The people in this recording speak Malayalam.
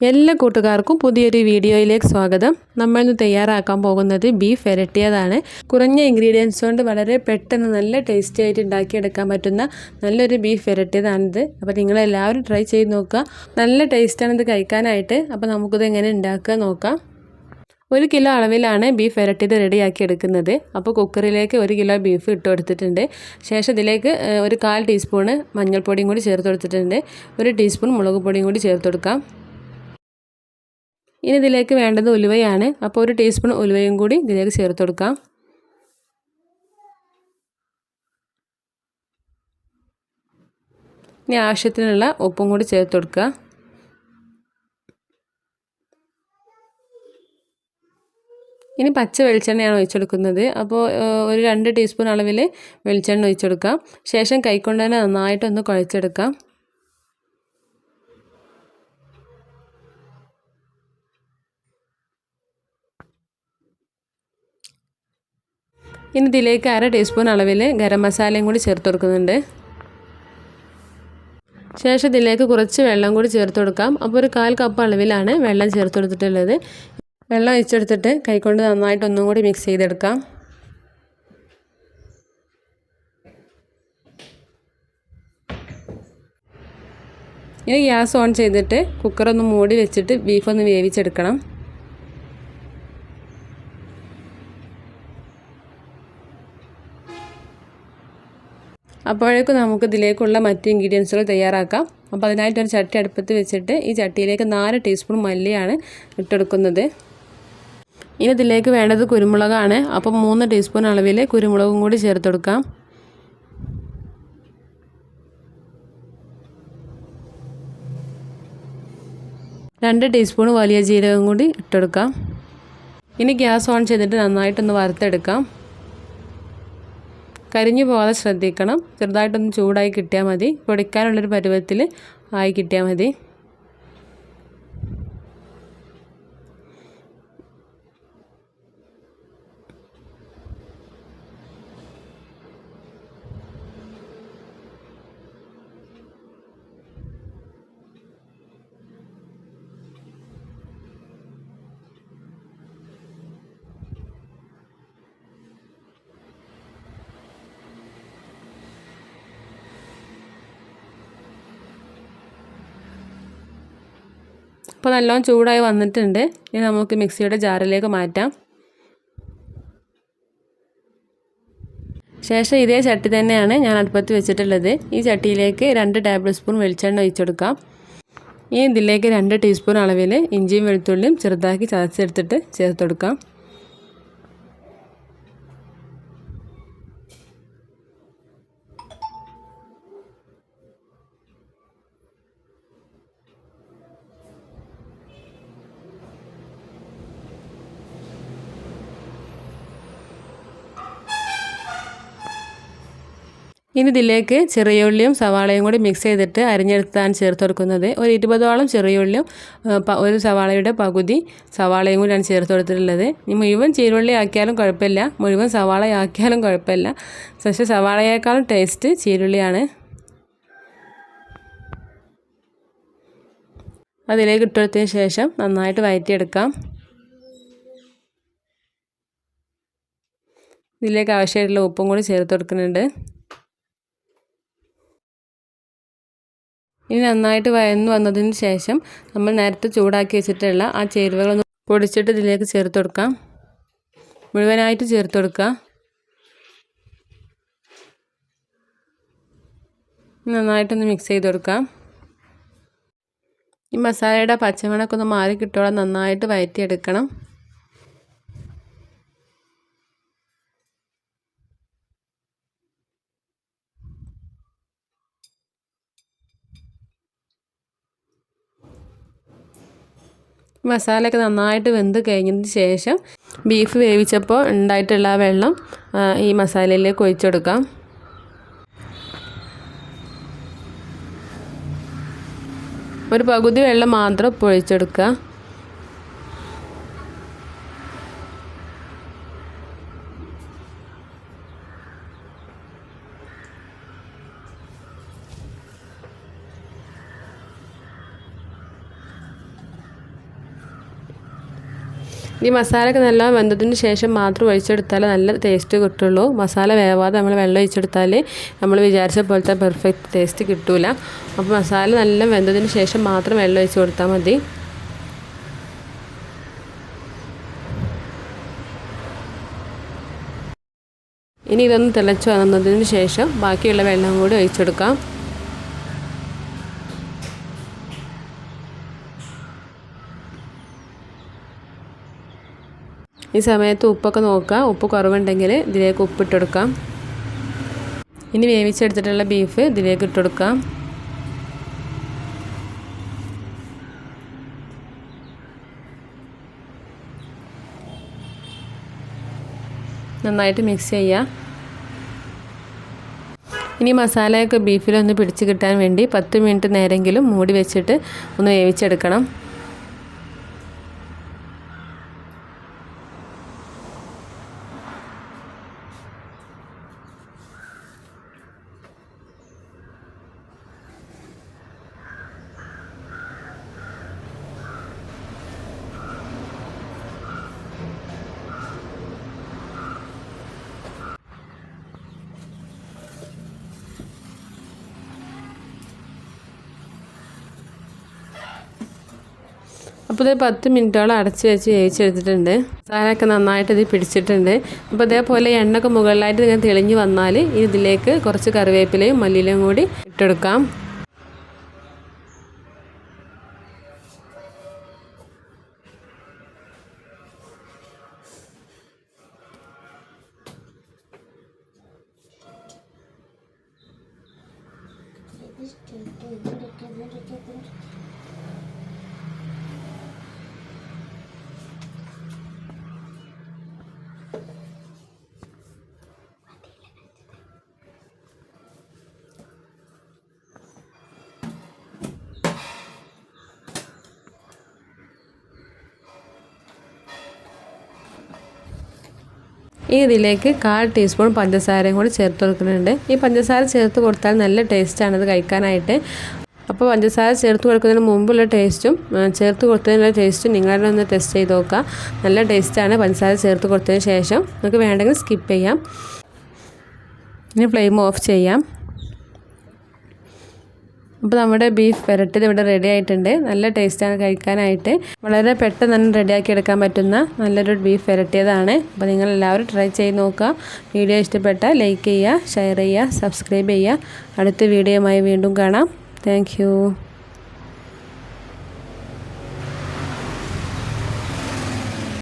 എല്ലാ കൂട്ടുകാർക്കും പുതിയൊരു വീഡിയോയിലേക്ക് സ്വാഗതം. നമ്മൾ ഇന്ന് തയ്യാറാക്കാൻ പോകുന്നത് ബീഫ് വരട്ടിയതാണ്. കുറഞ്ഞ ഇൻഗ്രീഡിയൻസ് കൊണ്ട് വളരെ പെട്ടെന്ന് നല്ല ടേസ്റ്റി ആയിട്ട് ഉണ്ടാക്കിയെടുക്കാൻ പറ്റുന്ന നല്ലൊരു ബീഫ് വരട്ടിയതാണിത്. അപ്പോൾ നിങ്ങളെല്ലാവരും ട്രൈ ചെയ്ത് നോക്കുക. നല്ല ടേസ്റ്റാണിത് കഴിക്കാനായിട്ട്. അപ്പോൾ നമുക്കിത് എങ്ങനെ ഉണ്ടാക്കുക നോക്കാം. 1 കിലോ അളവിലാണ് ബീഫ് വരട്ടിയത് റെഡിയാക്കി എടുക്കുന്നത്. അപ്പോൾ കുക്കറിലേക്ക് 1 കിലോ ബീഫ് ഇട്ട് കൊടുത്തിട്ടുണ്ട്. ശേഷം ഇതിലേക്ക് ഒരു 1/4 ടീസ്പൂണ് മഞ്ഞൾപ്പൊടിയും കൂടി ചേർത്ത് കൊടുത്തിട്ടുണ്ട്. 1 ടീസ്പൂൺ മുളക് പൊടിയും കൂടി ചേർത്ത് കൊടുക്കാം. ഇനി ഇതിലേക്ക് വേണ്ടത് ഉലുവയാണ്. അപ്പോൾ 1 ടീസ്പൂൺ ഉലുവയും കൂടി ഇതിലേക്ക് ചേർത്ത് കൊടുക്കാം. ഇനി ആവശ്യത്തിനുള്ള ഉപ്പും കൂടി ചേർത്ത് കൊടുക്കുക. ഇനി പച്ച വെളിച്ചെണ്ണയാണ് ഒഴിച്ചെടുക്കുന്നത്. അപ്പോൾ ഒരു 2 ടീസ്പൂൺ അളവിൽ വെളിച്ചെണ്ണ ഒഴിച്ചെടുക്കാം. ശേഷം കൈകൊണ്ട് തന്നെ നന്നായിട്ടൊന്ന് കുഴച്ചെടുക്കാം. ഇനി ഇതിലേക്ക് 1/2 ടീസ്പൂൺ അളവിൽ ഗരം മസാലയും കൂടി ചേർത്ത് കൊടുക്കുന്നുണ്ട്. ശേഷം ഇതിലേക്ക് കുറച്ച് വെള്ളം കൂടി ചേർത്ത് കൊടുക്കാം. അപ്പോൾ ഒരു 1/4 കപ്പ് അളവിലാണ് വെള്ളം ചേർത്ത് കൊടുത്തിട്ടുള്ളത്. വെള്ളം ഒഴിച്ചെടുത്തിട്ട് കൈകൊണ്ട് നന്നായിട്ട് ഒന്നും കൂടി മിക്സ് ചെയ്തെടുക്കാം. ഇനി ഗ്യാസ് ഓൺ ചെയ്തിട്ട് കുക്കറൊന്ന് മൂടി വെച്ചിട്ട് ബീഫൊന്ന് വേവിച്ചെടുക്കണം. അപ്പോഴേക്കും നമുക്ക് ഇതിലേക്കുള്ള മറ്റ് ഇൻഗ്രീഡിയൻസുകൾ തയ്യാറാക്കാം. അപ്പോൾ അതിനായിട്ടൊരു ചട്ടി അടുപ്പത്ത് വെച്ചിട്ട് ഈ ചട്ടിയിലേക്ക് 4 ടീസ്പൂൺ മല്ലിയാണ് ഇട്ടെടുക്കുന്നത്. ഇനി ഇതിലേക്ക് വേണ്ടത് കുരുമുളകാണ്. അപ്പം 3 ടീസ്പൂൺ അളവിൽ കുരുമുളകും കൂടി ചേർത്ത് കൊടുക്കാം. രണ്ട് ടീസ്പൂൺ വലിയ ജീരകം കൂടി ഇട്ടെടുക്കാം. ഇനി ഗ്യാസ് ഓൺ ചെയ്തിട്ട് നന്നായിട്ടൊന്ന് വറുത്തെടുക്കാം. കരിഞ്ഞു പോകാതെ ശ്രദ്ധിക്കണം. ചെറുതായിട്ടൊന്ന് ചൂടായി കിട്ടിയാൽ മതി. പൊടിക്കാനുള്ളൊരു പരുവത്തിൽ ആയി കിട്ടിയാൽ മതി. അപ്പോൾ നല്ലോണം ചൂടായി വന്നിട്ടുണ്ട്. ഇനി നമുക്ക് മിക്സിയുടെ ജാറിലേക്ക് മാറ്റാം. ശേഷം ഇതേ ചട്ടി തന്നെയാണ് ഞാൻ അടുപ്പത്ത് വെച്ചിട്ടുള്ളത്. ഈ ചട്ടിയിലേക്ക് 2 ടേബിൾ സ്പൂൺ വെളിച്ചെണ്ണ ഒഴിച്ചെടുക്കാം. ഇനി ഇതിലേക്ക് 2 ടീസ്പൂൺ അളവിൽ ഇഞ്ചിയും വെളുത്തുള്ളിയും ചെറുതാക്കി ചതച്ചെടുത്തിട്ട് ചേർത്ത് കൊടുക്കാം. ഇനി ഇതിലേക്ക് ചെറിയ ഉള്ളിയും സവാളയും കൂടി മിക്സ് ചെയ്തിട്ട് അരിഞ്ഞെടുത്താണ് ചേർത്ത് കൊടുക്കുന്നത്. ഒരു 20ഓളം ചെറിയ ഉള്ളിയും ഒരു സവാളയുടെ പകുതി സവാളയും കൂടിയാണ് ചേർത്ത് കൊടുത്തിട്ടുള്ളത്. ഇനി മുഴുവൻ ചീരുള്ളി ആക്കിയാലും കുഴപ്പമില്ല, മുഴുവൻ സവാള ആക്കിയാലും കുഴപ്പമില്ല. പക്ഷേ സവാളയേക്കാളും ടേസ്റ്റ് ചീരുള്ളിയാണ്. അതിലേക്ക് ഇട്ടെടുത്തതിന് ശേഷം നന്നായിട്ട് വഴറ്റിയെടുക്കാം. ഇതിലേക്ക് ആവശ്യമായിട്ടുള്ള ഉപ്പും കൂടി ചേർത്ത് കൊടുക്കുന്നുണ്ട്. ഇനി നന്നായിട്ട് വഴന്നു വന്നതിന് ശേഷം നമ്മൾ നേരത്തെ ചൂടാക്കി വെച്ചിട്ടുള്ള ആ ചേരുവകളൊന്ന് പൊടിച്ചിട്ട് ഇതിലേക്ക് ചേർത്ത് കൊടുക്കാം. മുഴുവനായിട്ട് ചേർത്ത് കൊടുക്കുക. നന്നായിട്ടൊന്ന് മിക്സ് ചെയ്ത് കൊടുക്കാം. ഈ മസാലയുടെ പച്ചമണമൊക്കെ ഒന്ന് മാറി കിട്ടോളം നന്നായിട്ട് വഴറ്റിയെടുക്കണം. മസാലയൊക്കെ നന്നായിട്ട് വെന്ത് കഴിഞ്ഞതിന് ശേഷം ബീഫ് വേവിച്ചപ്പോൾ ഉണ്ടായിട്ടുള്ള ആ വെള്ളം ഈ മസാലയിലേക്ക് ഒഴിച്ചെടുക്കാം. ഒരു പകുതി വെള്ളം മാത്രം ഒഴിച്ചെടുക്കുക. ഈ മസാലയൊക്കെ നല്ല വെന്തതിന് ശേഷം മാത്രം ഒഴിച്ചെടുത്താൽ നല്ല ടേസ്റ്റ് കിട്ടുള്ളൂ. മസാല വേവാതെ നമ്മൾ വെള്ളം ഒഴിച്ചെടുത്താൽ നമ്മൾ വിചാരിച്ച പോലത്തെ പെർഫെക്റ്റ് ടേസ്റ്റ് കിട്ടില്ല. അപ്പോൾ മസാല നല്ല വെന്തതിന് ശേഷം മാത്രം വെള്ളം ഒഴിച്ച് കൊടുത്താൽ മതി. ഇനി ഇതൊന്ന് തിളച്ച് വന്നതിന് ശേഷം ബാക്കിയുള്ള വെള്ളം കൂടി ഒഴിച്ചെടുക്കാം. ഈ സമയത്ത് ഉപ്പൊക്കെ നോക്കുക. ഉപ്പ് കുറവുണ്ടെങ്കിൽ ഇതിലേക്ക് ഉപ്പിട്ടെടുക്കാം. ഇനി വേവിച്ചെടുത്തിട്ടുള്ള ബീഫ് ഇതിലേക്ക് ഇട്ടെടുക്കാം. നന്നായിട്ട് മിക്സ് ചെയ്യുക. ഇനി മസാലയൊക്കെ ബീഫിലൊന്ന് പിടിച്ച് കിട്ടാൻ വേണ്ടി 10 മിനിറ്റ് നേരെങ്കിലും മൂടി വെച്ചിട്ട് ഒന്ന് വേവിച്ചെടുക്കണം. അപ്പോൾ ഇത് 10 മിനിറ്റോളം അടച്ച് വെച്ച് വേവിച്ചെടുത്തിട്ടുണ്ട്. മസാലയൊക്കെ നന്നായിട്ട് ഇത് പിടിച്ചിട്ടുണ്ട്. അപ്പോൾ ഇതേപോലെ എണ്ണയൊക്കെ മുകളിലായിട്ട് ഇങ്ങനെ തെളിഞ്ഞ് വന്നാൽ ഇതിലേക്ക് കുറച്ച് കറിവേപ്പിലയും മല്ലിയിലയും കൂടി ഇട്ടെടുക്കാം. ഇതിലേക്ക് 1/4 ടീസ്പൂൺ പഞ്ചസാരയും കൂടി ചേർത്ത് കൊടുക്കുന്നുണ്ട്. ഈ പഞ്ചസാര ചേർത്ത് കൊടുത്താൽ നല്ല ടേസ്റ്റാണ് ഇത് കഴിക്കാനായിട്ട്. അപ്പോൾ പഞ്ചസാര ചേർത്ത് കൊടുക്കുന്നതിന് മുമ്പുള്ള ടേസ്റ്റും ചേർത്ത് കൊടുത്തതിനുള്ള ടേസ്റ്റും നിങ്ങളെ ഒന്ന് ടെസ്റ്റ് ചെയ്ത് നോക്കുക. നല്ല ടേസ്റ്റാണ് പഞ്ചസാര ചേർത്ത് കൊടുത്തതിന് ശേഷം. നമുക്ക് വേണ്ടെങ്കിൽ സ്കിപ്പ് ചെയ്യാം. ഇനി ഫ്ലെയിം ഓഫ് ചെയ്യാം. അപ്പോൾ നമ്മുടെ ബീഫ് പെരട്ടിയത് ഇവിടെ റെഡി ആയിട്ടുണ്ട്. നല്ല ടേസ്റ്റാണ് കഴിക്കാനായിട്ട്. വളരെ പെട്ടെന്ന് തന്നെ റെഡിയാക്കി എടുക്കാൻ പറ്റുന്ന നല്ലൊരു ബീഫ് പെരട്ടിയതാണ്. അപ്പോൾ നിങ്ങളെല്ലാവരും ട്രൈ ചെയ്ത് നോക്കുക. വീഡിയോ ഇഷ്ടപ്പെട്ടാൽ ലൈക്ക് ചെയ്യുക, ഷെയർ ചെയ്യുക, സബ്സ്ക്രൈബ് ചെയ്യുക. അടുത്ത വീഡിയോയുമായി വീണ്ടും കാണാം. താങ്ക്